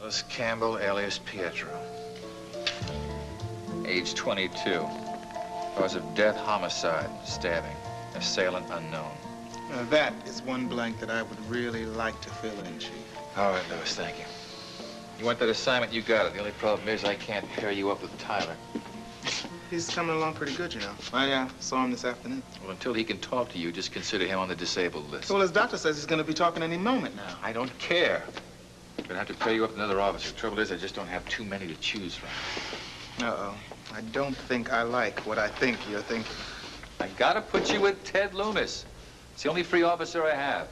Ellis Campbell, alias Pietro. Age 22. Cause of death, homicide, stabbing. Assailant unknown. That is one blank that I would really like to fill in, Chief. All right, Lois, thank you. You want that assignment, you got it. The only problem is I can't pair you up with Tyler. He's coming along pretty good, you know. I saw him this afternoon. Well, until he can talk to you, just consider him on the disabled list. Well, his doctor says he's going to be talking any moment now. I don't care. I'm gonna have to pair you up with another officer. The trouble is, I just don't have too many to choose from. Uh-oh. I don't think I like what I think you're thinking. I gotta put you with Ted Loomis. It's the only free officer I have.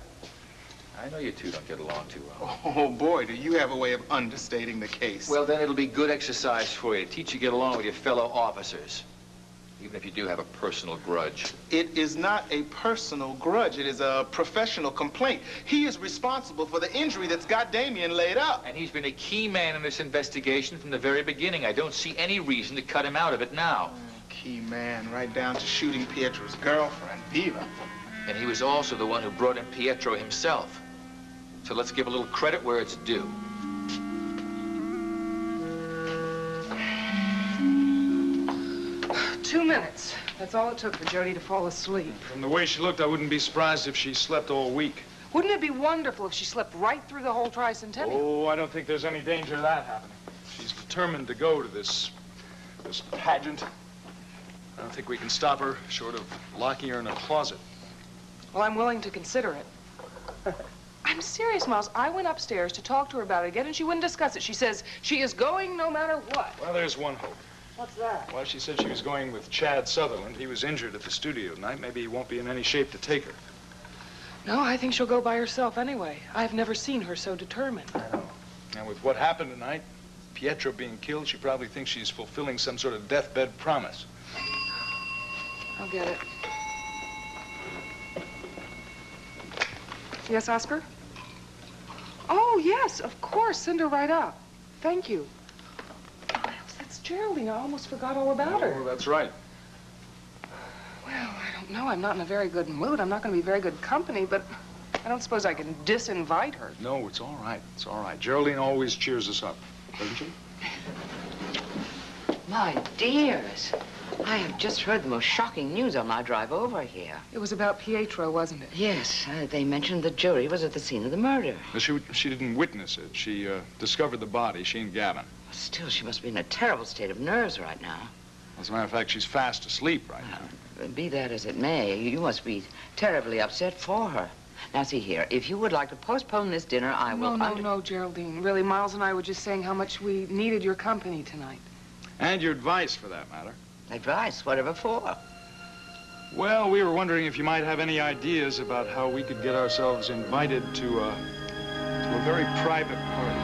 I know you two don't get along too well. Oh, boy, do you have a way of understating the case. Well, then it'll be good exercise for you to teach you to get along with your fellow officers, even if you do have a personal grudge. It is not a personal grudge. It is a professional complaint. He is responsible for the injury that's got Damien laid up. And he's been a key man in this investigation from the very beginning. I don't see any reason to cut him out of it now. Key man, right down to shooting Pietro's girlfriend, Viva. And he was also the one who brought in Pietro himself. So let's give a little credit where it's due. Two minutes. That's all it took for Jody to fall asleep. From the way she looked, I wouldn't be surprised if she slept all week. Wouldn't it be wonderful if she slept right through the whole tricentennial? Oh, I don't think there's any danger of that happening. She's determined to go to this pageant. I don't think we can stop her, short of locking her in a closet. Well, I'm willing to consider it. I'm serious, Miles. I went upstairs to talk to her about it again, and she wouldn't discuss it. She says she is going no matter what. Well, there's one hope. What's that? Well, she said she was going with Chad Sutherland. He was injured at the studio tonight. Maybe he won't be in any shape to take her. No, I think she'll go by herself anyway. I've never seen her so determined. I know. And with what happened tonight, Pietro being killed, she probably thinks she's fulfilling some sort of deathbed promise. I'll get it. Yes, Oscar? Oh, yes, of course. Send her right up. Thank you. Oh, that's Geraldine. I almost forgot all about her. Oh, that's right. Well, I don't know. I'm not in a very good mood. I'm not going to be very good company, but I don't suppose I can disinvite her. No, it's all right. It's all right. Geraldine always cheers us up, doesn't she? My dears, I have just heard the most shocking news on my drive over here. It was about Pietro, wasn't it? Yes, they mentioned the jury was at the scene of the murder. She didn't witness it. She discovered the body, she and Gavin. Still, she must be in a terrible state of nerves right now. As a matter of fact, she's fast asleep right now. Be that as it may, you must be terribly upset for her. Now, see here, if you would like to postpone this dinner, I will... No, Geraldine. Really, Miles and I were just saying how much we needed your company tonight. And your advice, for that matter. Advice? Whatever for? Well, we were wondering if you might have any ideas about how we could get ourselves invited to a very private party.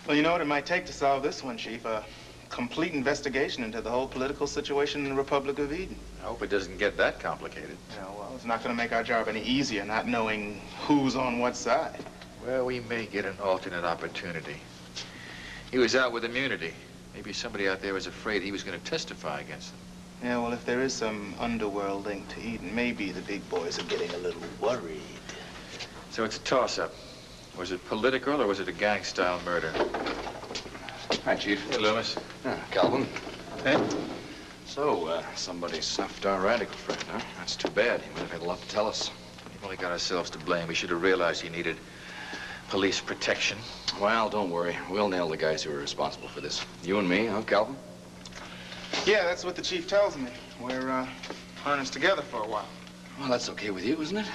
Well, you know what it might take to solve this one, Chief? A complete investigation into the whole political situation in the Republic of Eden. I hope it doesn't get that complicated. Yeah, well, it's not going to make our job any easier not knowing who's on what side. Well, we may get an alternate opportunity. He was out with immunity. Maybe somebody out there was afraid he was going to testify against them. Yeah, well, if there is some underworld link to Eden, maybe the big boys are getting a little worried. So it's a toss-up. Was it political or was it a gang-style murder? Hi, Chief. Hey, Loomis. Calvin. Hey? So, somebody snuffed our radical friend, huh? That's too bad. He would have had a lot to tell us. We've only got ourselves to blame. We should have realized he needed police protection. Well, don't worry. We'll nail the guys who are responsible for this. You and me, huh, Calvin? Yeah, that's what the Chief tells me. We're harnessed together for a while. Well, that's okay with you, isn't it?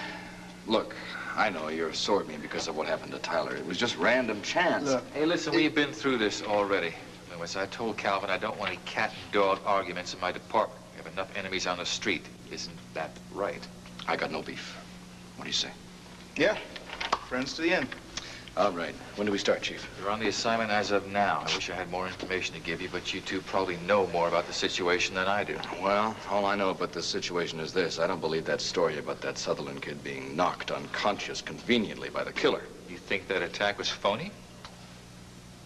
Look, I know you're sore at me because of what happened to Tyler. It was just random chance. Look, hey, listen, we've been through this already. Lewis, I told Calvin I don't want any cat and dog arguments in my department. We have enough enemies on the street. Isn't that right? I got no beef. What do you say? Yeah, friends to the end. All right. When do we start, Chief? You're on the assignment as of now. I wish I had more information to give you, but you two probably know more about the situation than I do. Well, all I know about this situation is this. I don't believe that story about that Sutherland kid being knocked unconscious conveniently by the killer. You think that attack was phony?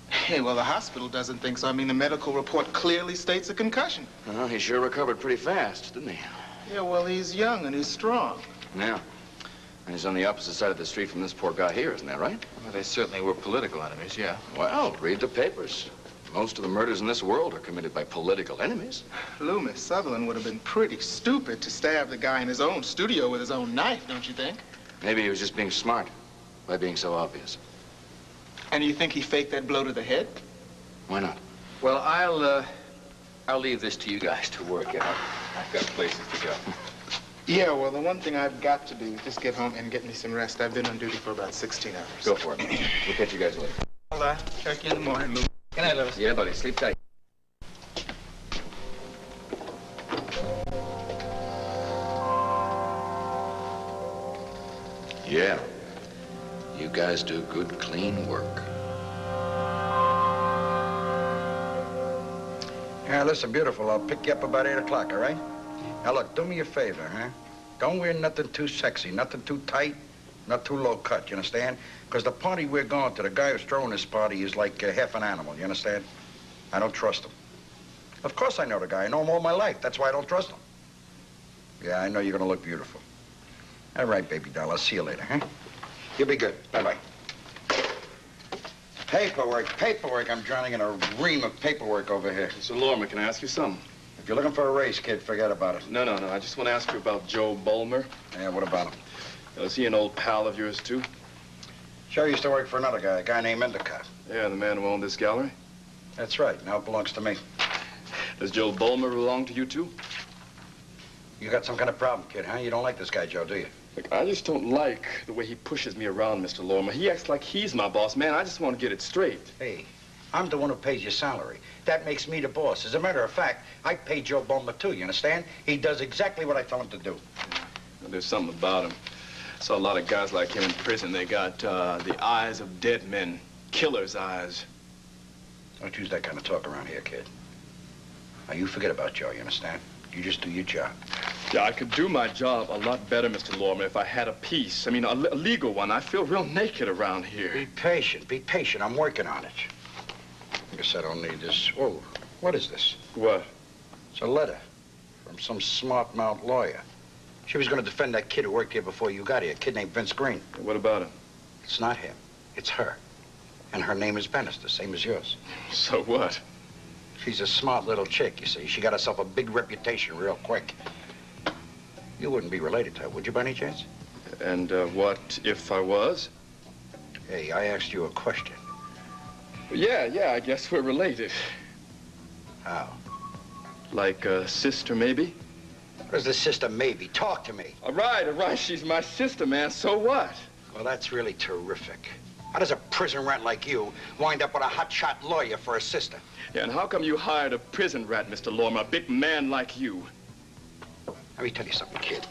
Hey, well, the hospital doesn't think so. I mean, the medical report clearly states a concussion. Well, he sure recovered pretty fast, didn't he? Yeah, well, he's young and he's strong. Yeah. And he's on the opposite side of the street from this poor guy here, isn't that right? Well, they certainly were political enemies, yeah. Well, read the papers. Most of the murders in this world are committed by political enemies. Loomis, Sutherland would have been pretty stupid to stab the guy in his own studio with his own knife, don't you think? Maybe he was just being smart by being so obvious. And you think he faked that blow to the head? Why not? Well, I'll leave this to you guys to work out. I've got places to go. Yeah, well, the one thing I've got to do is just get home and get me some rest. I've been on duty for about 16 hours. Go for it. We'll catch you guys later. I'll check you in the morning, Lou. Good night, Lois. Yeah, buddy. Sleep tight. Yeah. You guys do good, clean work. Yeah, listen, beautiful. I'll pick you up about 8 o'clock, all right? Now, look, do me a favor, huh? Don't wear nothing too sexy, nothing too tight, not too low cut, you understand? Because the party we're going to, the guy who's throwing this party is like half an animal, you understand? I don't trust him. Of course I know the guy. I know him all my life. That's why I don't trust him. Yeah, I know you're gonna look beautiful. All right, baby doll. I'll see you later, huh? You'll be good. Bye-bye. Paperwork. I'm drowning in a ream of paperwork over here. Mr. Lorman, can I ask you something? If you're looking for a raise, kid, forget about it. No. I just want to ask you about Joe Bulmer. Yeah, what about him? Is he an old pal of yours, too? Joe used to work for another guy, a guy named Endicott. Yeah, the man who owned this gallery? That's right. Now it belongs to me. Does Joe Bulmer belong to you, too? You got some kind of problem, kid, huh? You don't like this guy, Joe, do you? Look, I just don't like the way he pushes me around, Mr. Lormer. He acts like he's my boss. Man, I just want to get it straight. Hey, I'm the one who pays your salary. That makes me the boss. As a matter of fact, I pay Joe Bulmer, too, you understand? He does exactly what I tell him to do. Well, there's something about him. I saw a lot of guys like him in prison. They got the eyes of dead men, killer's eyes. Don't use that kind of talk around here, kid. Now, you forget about Joe, you understand? You just do your job. Yeah, I could do my job a lot better, Mr. Lormer, if I had a peace. I mean, a legal one. I feel real naked around here. Be patient. I'm working on it. I guess I don't need this. Whoa, what is this? What? It's a letter from some smart-mouthed lawyer. She was going to defend that kid who worked here before you got here, a kid named Vince Green. What about him? It's not him. It's her. And her name is Bannister, same as yours. So what? She's a smart little chick, you see. She got herself a big reputation real quick. You wouldn't be related to her, would you, by any chance? And what if I was? Hey, I asked you a question. Yeah, I guess we're related. How? Like a sister, maybe? What is this sister maybe? Talk to me. All right. She's my sister, man. So what? Well, that's really terrific. How does a prison rat like you wind up with a hotshot lawyer for a sister? Yeah, and how come you hired a prison rat, Mr. Lormer, a big man like you? Let me tell you something, kid.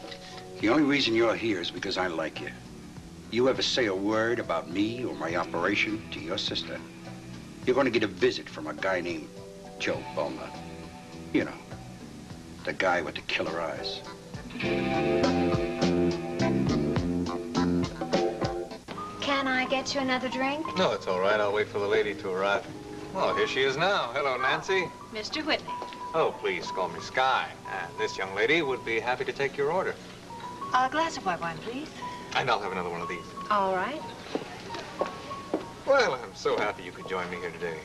The only reason you're here is because I like you. You ever say a word about me or my operation to your sister, you're going to get a visit from a guy named Joe Bulmer. You know, the guy with the killer eyes. Can I get you another drink? No, it's all right. I'll wait for the lady to arrive. Oh, here she is now. Hello, Nancy. Mr. Whitney. Oh, please call me Sky. And this young lady would be happy to take your order. A glass of white wine, please. And I'll have another one of these. All right. Well, I'm so happy you could join me here today.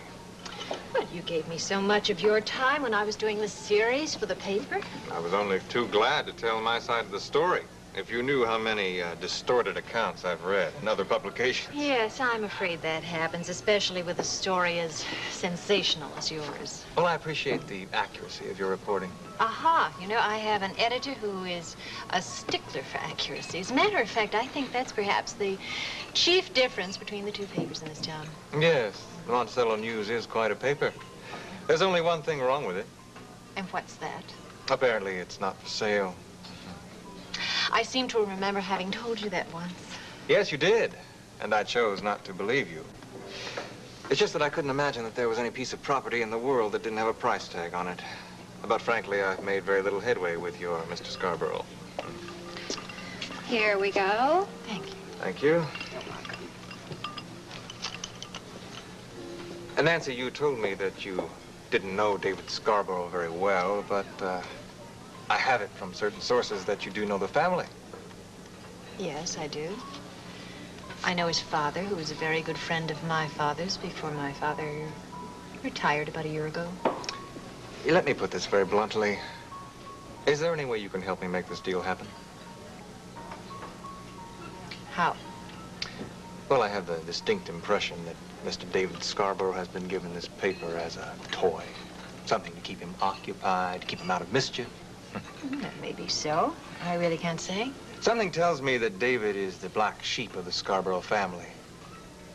Well, you gave me so much of your time when I was doing the series for the paper. I was only too glad to tell my side of the story. If you knew how many distorted accounts I've read in other publications. Yes, I'm afraid that happens, especially with a story as sensational as yours. Well, I appreciate the accuracy of your reporting. Aha, you know, I have an editor who is a stickler for accuracy. As a matter of fact, I think that's perhaps the chief difference between the two papers in this town. Yes, the Monticello News is quite a paper. There's only one thing wrong with it. And what's that? Apparently, it's not for sale. I seem to remember having told you that once. Yes, you did. And I chose not to believe you. It's just that I couldn't imagine that there was any piece of property in the world that didn't have a price tag on it. But frankly, I've made very little headway with your Mr. Scarborough. Here we go. Thank you. Thank you. And Nancy, you told me that you didn't know David Scarborough very well, but I have it from certain sources that you do know the family. Yes, I do. I know his father, who was a very good friend of my father's before my father retired about a year ago. Let me put this very bluntly. Is there any way you can help me make this deal happen? How? Well, I have the distinct impression that Mr. David Scarborough has been given this paper as a toy. Something to keep him occupied, to keep him out of mischief. That may be so. I really can't say. Something tells me that David is the black sheep of the Scarborough family.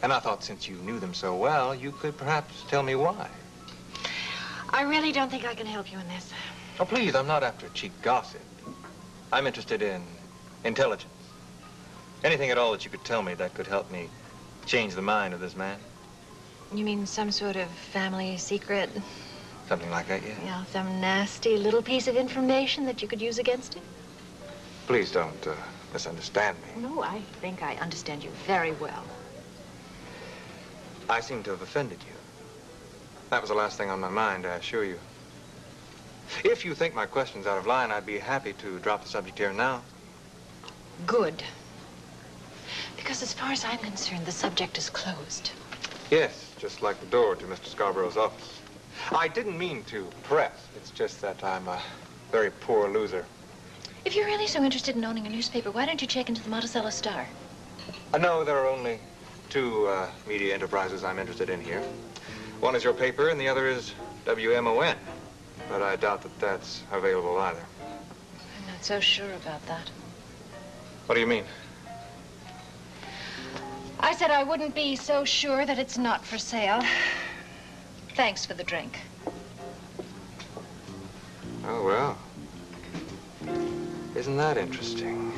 And I thought since you knew them so well, you could perhaps tell me why. I really don't think I can help you in this. Oh, please, I'm not after cheap gossip. I'm interested in intelligence. Anything at all that you could tell me that could help me change the mind of this man. You mean some sort of family secret? Something like that, yeah. Yeah, some nasty little piece of information that you could use against him? Please don't misunderstand me. No, I think I understand you very well. I seem to have offended you. That was the last thing on my mind, I assure you. If you think my question's out of line, I'd be happy to drop the subject here now. Good. Because as far as I'm concerned, the subject is closed. Yes, just like the door to Mr. Scarborough's office. I didn't mean to press. It's just that I'm a very poor loser. If you're really so interested in owning a newspaper, why don't you check into the Monticello Star? No, there are only two media enterprises I'm interested in here. One is your paper, and the other is WMON. But I doubt that that's available either. I'm not so sure about that. What do you mean? I said I wouldn't be so sure that it's not for sale. Thanks for the drink. Oh, well. Isn't that interesting?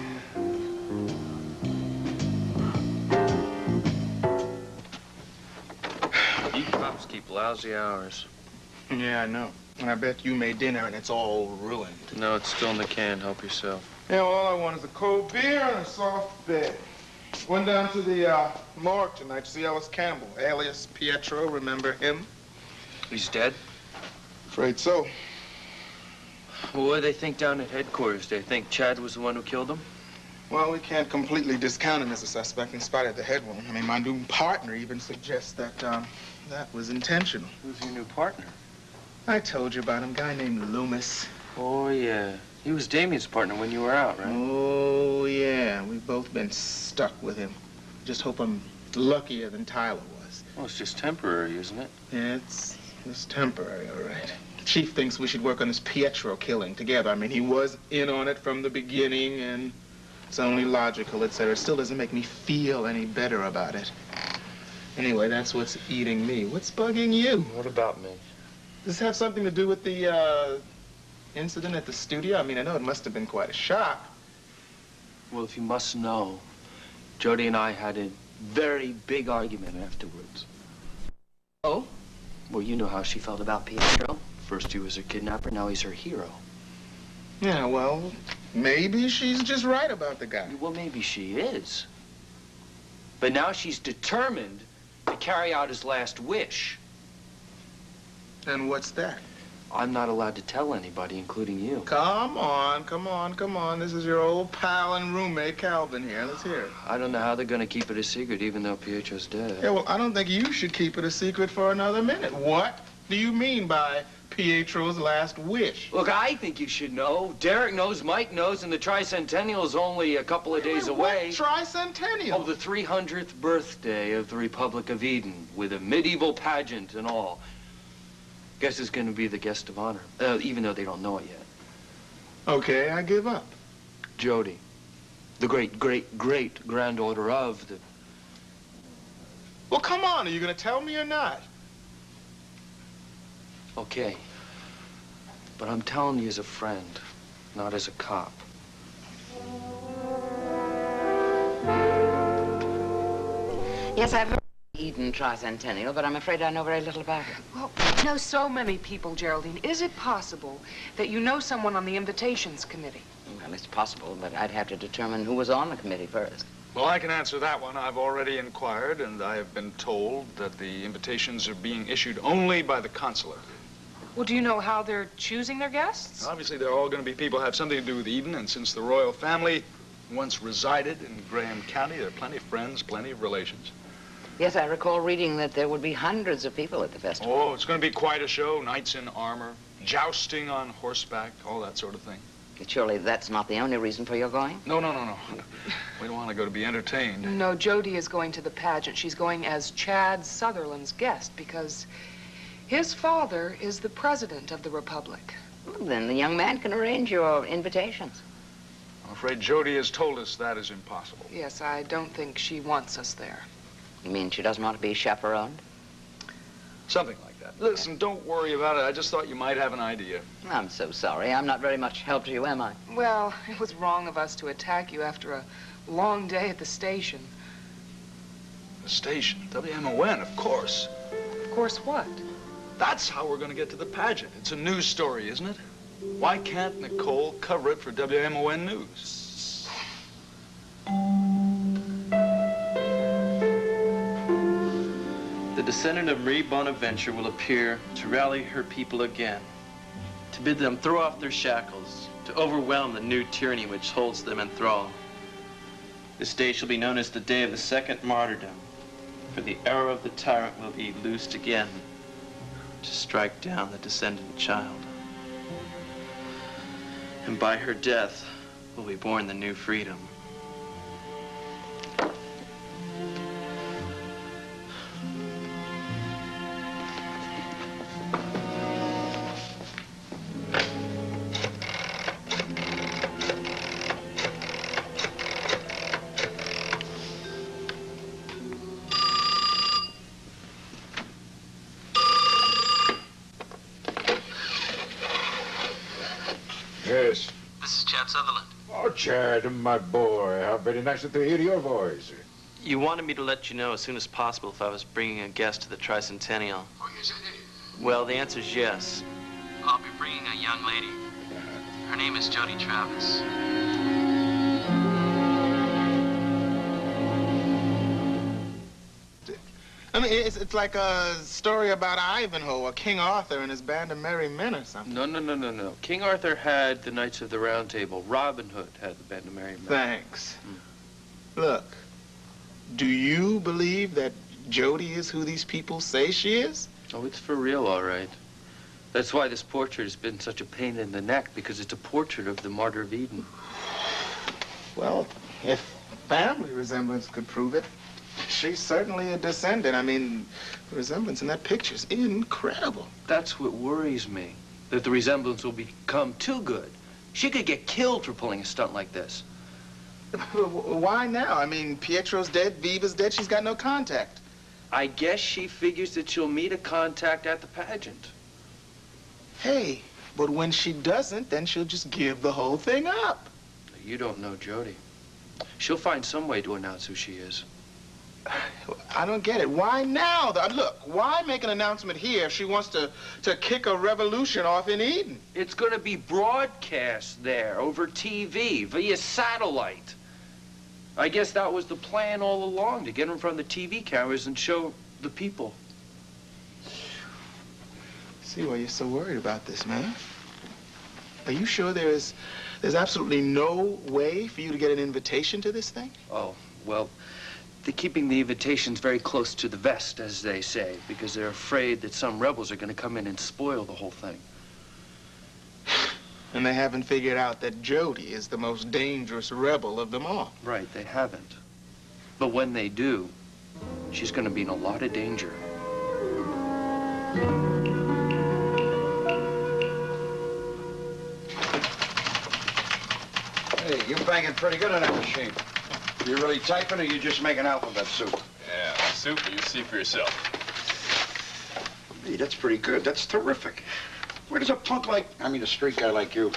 You cops keep lousy hours. Yeah, I know. And I bet you made dinner and it's all ruined. No, it's still in the can. Help yourself. Yeah, well, all I want is a cold beer and a soft bed. Went down to the morgue tonight to see Ellis Campbell, alias Pietro. Remember him? He's dead? Afraid so. Well, what do they think down at headquarters? They think Chad was the one who killed him? Well, we can't completely discount him as a suspect in spite of the head wound. I mean, my new partner even suggests that that was intentional. Who's your new partner? I told you about him, a guy named Loomis. Oh, yeah. He was Damien's partner when you were out, right? Oh, yeah. We've both been stuck with him. Just hope I'm luckier than Tyler was. Well, it's just temporary, isn't it? Yeah, it's temporary, all right. Chief thinks we should work on this Pietro killing together. I mean, he was in on it from the beginning, and it's only logical, etc. It still doesn't make me feel any better about it. Anyway, that's what's eating me. What's bugging you? What about me? Does this have something to do with the, incident at the studio? I mean, I know it must have been quite a shock. Well, if you must know, Jody and I had a very big argument afterwards. Oh? Well, you know how she felt about Pietro. First he was her kidnapper, now he's her hero. Yeah, well, maybe she's just right about the guy. Well, maybe she is. But now she's determined to carry out his last wish. And what's that? I'm not allowed to tell anybody, including you. Come on, come on, come on. This is your old pal and roommate, Calvin, here. Let's hear it. I don't know how they're going to keep it a secret, even though Pietro's dead. Yeah, well, I don't think you should keep it a secret for another minute. What do you mean by Pietro's last wish? Look, I think you should know. Derek knows, Mike knows, and the tricentennial's only a couple of days away. What tricentennial? Oh, the 300th birthday of the Republic of Eden, with a medieval pageant and all. Guess it's going to be the guest of honor, even though they don't know it yet. Okay, I give up. Jody, the great-great-great-granddaughter of the... Well, come on, are you going to tell me or not? Okay, but I'm telling you as a friend, not as a cop. Yes, I've heard of the Eden Tricentennial, but I'm afraid I know very little about it. Well, you know so many people, Geraldine. Is it possible that you know someone on the invitations committee? Well, it's possible, but I'd have to determine who was on the committee first. Well, I can answer that one. I've already inquired, and I have been told that the invitations are being issued only by the consular. Well, do you know how they're choosing their guests? Obviously, they're all going to be people who have something to do with Eden, and since the royal family once resided in Graham County, there are plenty of friends, plenty of relations. Yes, I recall reading that there would be hundreds of people at the festival. Oh, it's going to be quite a show. Knights in armor, jousting on horseback, all that sort of thing. But surely that's not the only reason for your going? No. We don't want to go to be entertained. No, Jody is going to the pageant. She's going as Chad Sutherland's guest because his father is the president of the Republic. Well, then the young man can arrange your invitations. I'm afraid Jody has told us that is impossible. Yes, I don't think she wants us there. You mean she doesn't want to be chaperoned? Something like that. Listen, don't worry about it. I just thought you might have an idea. I'm so sorry. I'm not very much help to you, am I? Well, it was wrong of us to attack you after a long day at the station. The station? WMON, of course. Of course what? That's how we're going to get to the pageant. It's a news story, isn't it? Why can't Nicole cover it for WMON News? The descendant of Marie Bonaventure will appear to rally her people again, to bid them throw off their shackles, to overwhelm the new tyranny which holds them in thrall. This day shall be known as the day of the second martyrdom, for the arrow of the tyrant will be loosed again to strike down the descendant child. And by her death will be born the new freedom. Yes. This is Chad Sutherland. Oh, Chad, my boy. How very nice to hear your voice. You wanted me to let you know as soon as possible if I was bringing a guest to the Tricentennial. Oh, yes, I did. Well, the answer's yes. I'll be bringing a young lady. Her name is Jody Travis. I mean, it's like a story about Ivanhoe or King Arthur and his band of merry men or something. No. King Arthur had the Knights of the Round Table. Robin Hood had the band of merry men. Thanks. Look, do you believe that Jody is who these people say she is? Oh, it's for real, all right. That's why this portrait has been such a pain in the neck, because it's a portrait of the Martyr of Eden. Well, if family resemblance could prove it, she's certainly a descendant. I mean, the resemblance in that picture's incredible. That's what worries me, that the resemblance will become too good. She could get killed for pulling a stunt like this. Why now? I mean, Pietro's dead, Viva's dead, she's got no contact. I guess she figures that she'll meet a contact at the pageant. Hey, but when she doesn't, then she'll just give the whole thing up. You don't know Jody. She'll find some way to announce who she is. I don't get it. Why now? Look, why make an announcement here if she wants to kick a revolution off in Eden? It's going to be broadcast there over TV via satellite. I guess that was the plan all along, to get in front of the TV cameras and show the people. See why you're so worried about this, man. Are you sure there's absolutely no way for you to get an invitation to this thing? Oh, well, they're keeping the invitations very close to the vest, as they say, because they're afraid that some rebels are going to come in and spoil the whole thing. And they haven't figured out that Jody is the most dangerous rebel of them all. Right, they haven't. But when they do, she's going to be in a lot of danger. Hey, you're banging pretty good on that machine. You really typing or you just making alphabet soup? Yeah, soup, you see for yourself. Hey, that's pretty good. That's terrific. Where does a punk a street guy like you,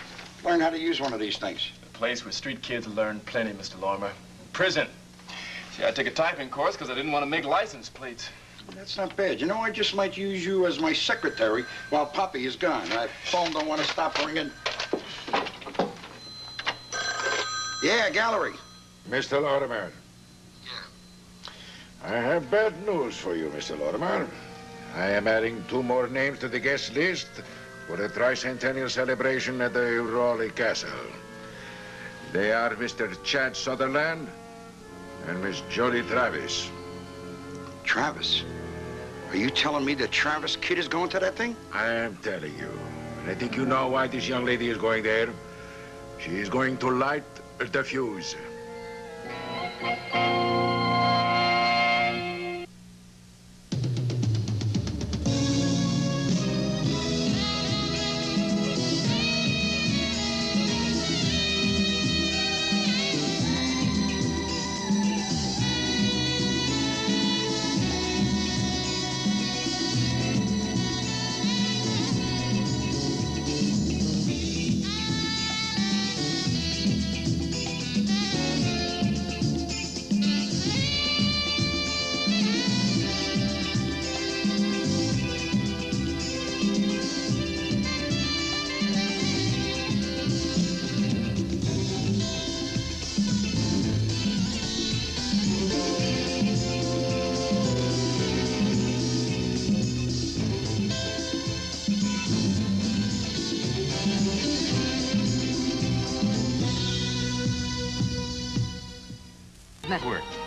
learn how to use one of these things? A place where street kids learn plenty, Mr. Lorimer. Prison. See, I took a typing course because I didn't want to make license plates. That's not bad. You know, I just might use you as my secretary while Poppy is gone. That phone don't want to stop ringing. Yeah, gallery. Mr. Lorimer. Yeah. I have bad news for you, Mr. Lorimer. I am adding 2 more names to the guest list for the tricentennial celebration at the Raleigh Castle. They are Mr. Chad Sutherland and Miss Jody Travis. Travis? Are you telling me that Travis Kid is going to that thing? I am telling you. And I think you know why this young lady is going there. She is going to light the fuse. Network.